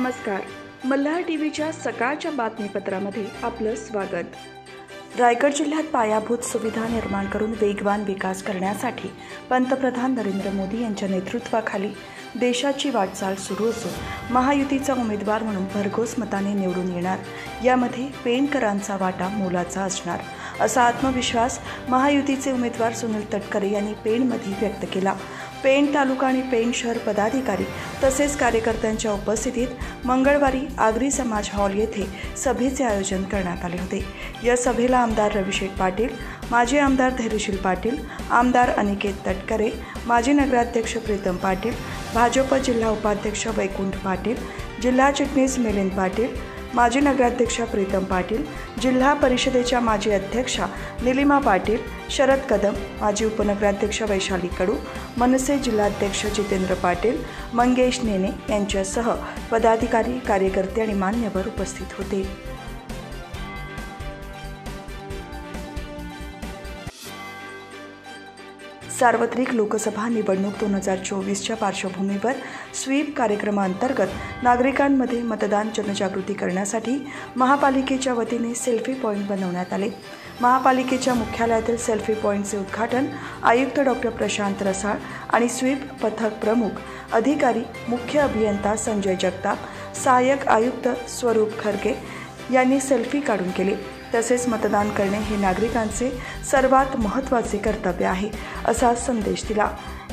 नमस्कार. मल्हार टीव्हीच्या सकाळच्या बातमीपत्रामध्ये आपलं स्वागत. रायगड जिल्ह्यात पायाभूत सुविधा निर्माण करून वेगवान विकास करण्यासाठी पंतप्रधान नरेंद्र मोदी यांच्या नेतृत्वाखाली देशाची वाटचाल सुरू असून महायुतीचा उमेदवार म्हणून भरघोस मताने निवडून येणार. यामध्ये पेणकरांचा वाटा मोलाचा असणार असा आत्मविश्वास महायुतीचे उमेदवार सुनील तटकरे यांनी पेणमध्ये व्यक्त केला. पेण तालुका आणि पेण शहर पदाधिकारी तसेच कार्यकर्त्यांच्या उपस्थितीत मंगळवारी आगरी समाज हॉल येथे सभेचे आयोजन करण्यात आले होते. या सभेला आमदार रविशेठ पाटील, माजी आमदार धैर्यशील पाटील, आमदार अनिकेत तटकरे, माजी नगराध्यक्ष प्रीतम पाटील, भाजप जिल्हा उपाध्यक्ष वैकुंठ पाटील, जिल्हा चिटणीस मिलिंद पाटील, माजी नगराध्यक्षा प्रीतम पाटील, जिल्हा परिषदेच्या माजी अध्यक्षा निलिमा पाटील, शरद कदम, माजी उपनगराध्यक्ष वैशाली कडू, मनसे जिल्हाध्यक्ष जितेंद्र पाटील, मंगेश नेने यांच्यासह पदाधिकारी, कार्यकर्ते आणि मान्यवर उपस्थित होते. सार्वत्रिक लोकसभा निवडणूक 2024च्या पार्श्वभूमीवर स्वीप कार्यक्रमांतर्गत नागरिकांमध्ये मतदान जनजागृती करण्यासाठी महापालिकेच्या वतीने सेल्फी पॉईंट बनवण्यात आले. महापालिकेच्या मुख्यालयातील सेल्फी पॉईंटचे उद्घाटन आयुक्त डॉक्टर प्रशांत रसाळ आणि स्वीप पथक प्रमुख अधिकारी मुख्य अभियंता संजय जगताप, सहाय्यक आयुक्त स्वरूप खरगे यांनी सेल्फी काढून केले. तसेच मतदान करणे हे नागरिकांचे सर्वात महत्त्वाचे कर्तव्य आहे असा संदेश दिला.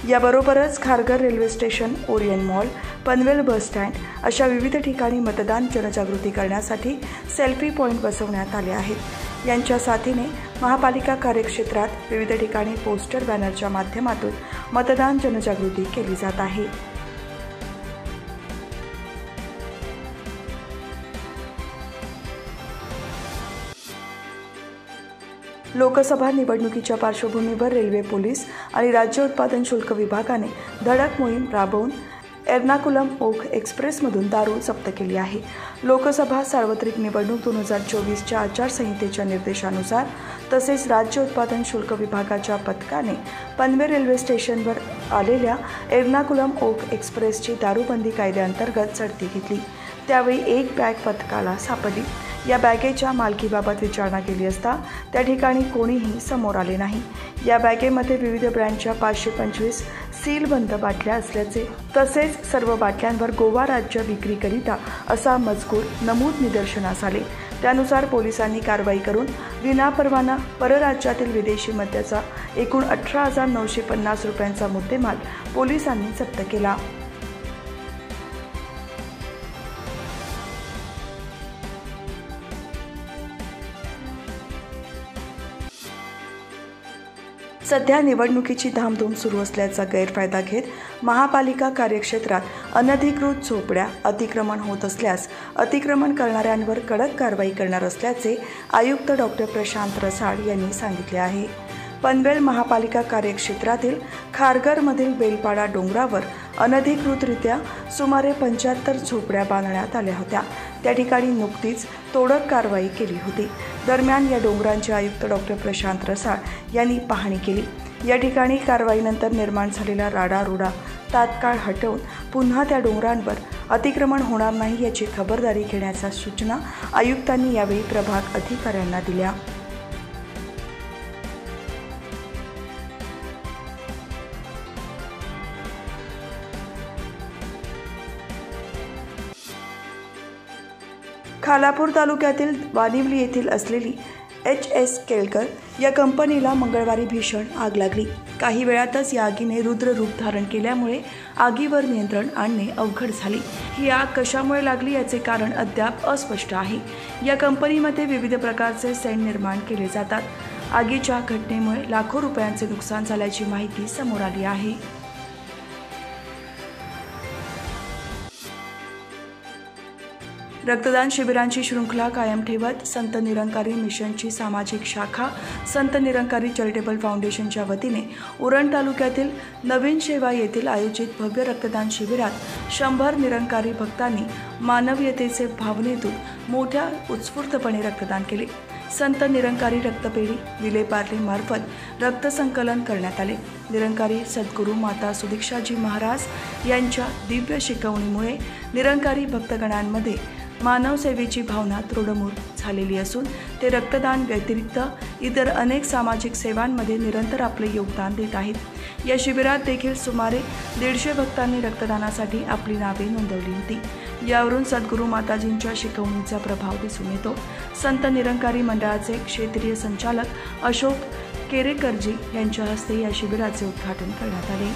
याबरोबरच Kharghar railway station, Orion mall, Panvel bus stand अशा विविध ठिकाणी मतदान जनजागृती करण्यासाठी सेल्फी पॉईंट बसवण्यात आले आहेत. यांच्या साथीने महापालिका कार्यक्षेत्रात विविध ठिकाणी पोस्टर बॅनरच्या माध्यमातून मतदान जनजागृती केली जात आहे. लोकसभा निवडणुकीच्या पार्श्वभूमीवर रेल्वे, पोलीस आणि राज्य उत्पादन शुल्क विभागाने धडक मोहीम राबवून एर्नाकुलम ओख एक्सप्रेसमधून दारू जप्त केली आहे. लोकसभा सार्वत्रिक निवडणूक 2024च्या आचारसंहितेच्या निर्देशानुसार तसेच राज्य उत्पादन शुल्क विभागाच्या पथकाने पनवेल रेल्वे स्टेशनवर आलेल्या एर्नाकुलम ओख एक्सप्रेसची दारूबंदी कायद्याअंतर्गत झडती घेतली. त्यावेळी एक बॅग पथकाला सापडली. या बॅगेच्या मालकीबाबत विचारणा केली असता त्या ठिकाणी कोणीही समोर आले नाही. या बॅगेमध्ये विविध ब्रँडच्या 525 सीलबंद बाटल्या असल्याचे तसेच सर्व बाटल्यांवर गोवा राज्य विक्रीकरिता असा मजकूर नमूद निदर्शनास आले. त्यानुसार पोलिसांनी कारवाई करून विनापरवाना परराज्यातील विदेशी मद्याचा एकूण 18,950 रुपयांचा मुद्देमाल पोलिसांनी जप्त केला. सध्या निवडणुकीची धामधूम सुरू असल्याचा गैरफायदा घेत महापालिका कार्यक्षेत्रात अनधिकृत झोपड्या, अतिक्रमण होत असल्यास अतिक्रमण करणाऱ्यांवर कडक कारवाई करणार असल्याचे आयुक्त डॉक्टर प्रशांत रसाळ यांनी सांगितले आहे. पनवेल महापालिका कार्यक्षेत्रातील खारघरमधील बेलपाडा डोंगरावर अनधिकृतरित्या सुमारे 75 झोपड्या बांधण्यात आल्या होत्या. त्या ठिकाणी नुकतीच तोडक कारवाई केली होती. दरम्यान या डोंगरांचे आयुक्त डॉक्टर प्रशांत रसाळ यांनी पाहणी केली. या ठिकाणी कारवाईनंतर निर्माण झालेला राडारोडा तात्काळ हटवून पुन्हा त्या डोंगरांवर अतिक्रमण होणार नाही याची खबरदारी घेण्याच्या सूचना आयुक्तांनी यावेळी प्रभाग अधिकाऱ्यांना दिल्या. खालापूर तालुक्यातील वानिवली येथील असलेली HS केळकर या कंपनीला मंगळवारी भीषण आग लागली. काही वेळातच या आगीने रुद्र रूप धारण केल्यामुळे आगीवर नियंत्रण आणणे अवघड झाले. ही आग कशामुळे लागली याचे कारण अद्याप अस्पष्ट आहे. या कंपनीमध्ये विविध प्रकारचे सेंट निर्माण केले जातात. आगीच्या घटनेमुळे लाखो रुपयांचे नुकसान झाल्याची माहिती समोर आली आहे. रक्तदान शिबिरांची शृंखला कायम ठेवत संत निरंकारी मिशनची सामाजिक शाखा संत निरंकारी चॅरिटेबल फाउंडेशनच्या वतीने उरण तालुक्यातील नवीन शेवा येथील आयोजित भव्य रक्तदान शिबिरात 100 निरंकारी भक्तांनी मानवीयतेचे भावनेतून मोठ्या उत्स्फूर्तपणे रक्तदान केले. संत निरंकारी रक्तपेढी विलेपार्ले मार्फत रक्त संकलन करण्यात आले। निरंकारी सद्गुरू माता सुदीक्षाजी महाराज यांच्या दिव्य शिकवणीमुळे निरंकारी भक्तगणांमध्ये मानव सेवेची भावना दृढमूळ झालेली असून ते रक्तदान व्यतिरिक्त इतर अनेक सामाजिक सेवांमध्ये निरंतर आपले योगदान देत आहेत। या शिबिरात देखील सुमारे 150 भक्तांनी रक्तदानासाठी आपली नावे नोंदवली होती। यावरून सद्गुरू माताजींच्या शिकवणीचा प्रभाव दिसून येतो। संत निरंकारी मंडळाचे क्षेत्रीय संचालक अशोक केरेकरजी यांच्या हस्ते या शिबिराचे उद्घाटन करण्यात आले।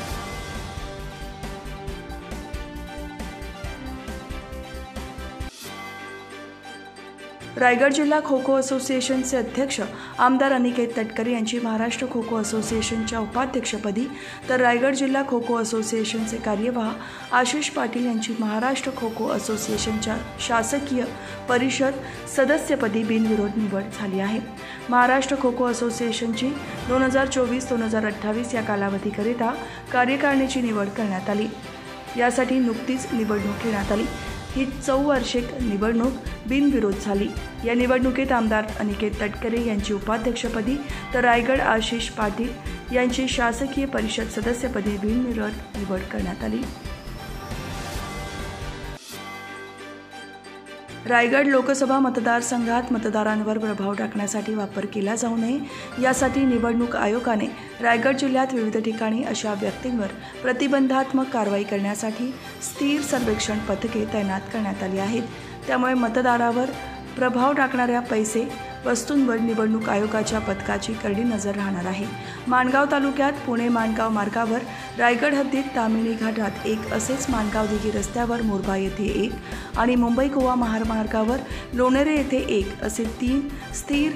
रायगड जिल्हा खो खो असोसिएशनचे अध्यक्ष आमदार अनिकेत तटकरे यांची महाराष्ट्र खो खो असोसिएशनच्या उपाध्यक्षपदी तर रायगड जिल्हा खो खो असोसिएशनचे कार्यवाह आशिष पाटील यांची महाराष्ट्र खो खो असोसिएशनच्या शासकीय परिषद सदस्यपदी बिनविरोध निवड झाली आहे। महाराष्ट्र खो खो असोसिएशनची 2024-2028 या कालावधीकरिता कार्यकारिणीची निवड करण्यात आली। यासाठी नुकतीच निवडणूक घेण्यात आली। ही 4 वार्षिक निवडणूक बिनविरोध झाली। या निवडणुकीत आमदार अनिकेत तटकरे यांची उपाध्यक्षपदी तर रायगड आशिष पाटील यांची शासकीय परिषद सदस्यपदी बिनविरोध निवड करण्यात आली। रायगड लोकसभा मतदारसंघात मतदारांवर प्रभाव टाकण्यासाठी वापर केला जाऊ नये यासाठी निवडणूक आयोगाने रायगड जिल्ह्यात विविध ठिकाणी अशा व्यक्तींवर प्रतिबंधात्मक कारवाई करण्यासाठी स्थिर सर्वेक्षण पथके तैनात करण्यात आली आहेत। त्यामुळे मतदारावर प्रभाव टाकणाऱ्या पैसे वस्तूंवर निवडणूक आयोगाच्या पथकाची करडी नजर राहणार आहे। माणगाव तालुक्यात पुणे माणगाव मार्गावर रायगड हद्दीत तामिणी घाटात एक, असेच माणगाव दिघी रस्त्यावर मोरबा येथे एक आणि मुंबई गोवा महामार्गावर लोणेरे येथे एक असे 3 स्थिर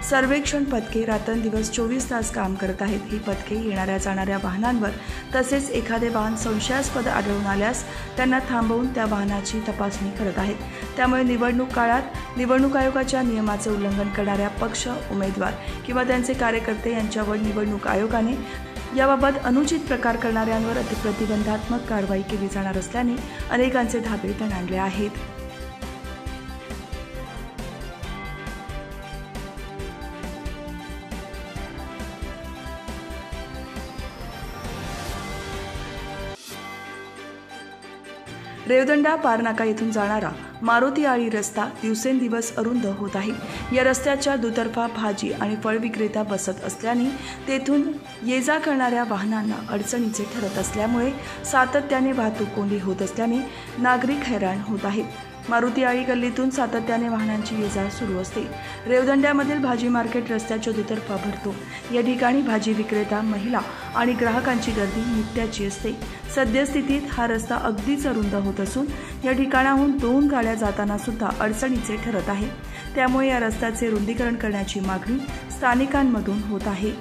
सर्वेक्षण पथके रात्रंदिवस 24 तास काम करत आहेत। ही पथके येणाऱ्या जाणाऱ्या वाहनांवर तसेच एखादे वाहन संशयास्पद आढळून आल्यास त्यांना थांबवून त्या वाहनाची तपासणी करत आहेत। त्यामुळे निवडणूक काळात निवडणूक आयोगाच्या नियमाचे उल्लंघन करणाऱ्या पक्ष, उमेदवार किंवा त्यांचे कार्यकर्ते यांच्यावर निवडणूक आयोगाने याबाबत अनुचित प्रकार करणाऱ्यांवर प्रतिबंधात्मक कारवाई केली जाणार असल्याने अनेकांचे धाबे दणाणले आहेत। रेवदंडा पारनाका येथून जाणारा मारुती आळी रस्ता दिवसेंदिवस अरुंद होत आहे। या रस्त्याच्या दुतर्फा भाजी आणि फळ विक्रेता बसत असल्याने तेथून ये-जा करणाऱ्या वाहनांना अडचणीचे ठरत असल्यामुळे सातत्याने वाहतूक कोंडी होत असल्याने नागरिक हैराण होत आहेत। मारुती आळी गल्लीतून सातत्याने वाहनांची ये-जा सुरू असते। रेवदंड्यामधील भाजी मार्केट रस्त्याच्या दुतर्फा भरतो। या ठिकाणी भाजी विक्रेता, महिला आणि ग्राहकांची गर्दी नित्याची असते। सद्यस्थितीत हा रस्ता अगदीच अरुंद होत असून या ठिकाणाहून 2 गाड्या जाताना सुद्धा अडचणीचे ठरत आहे। त्यामुळे या रस्त्याचे रुंदीकरण करण्याची मागणी स्थानिकांमधून होत आहे।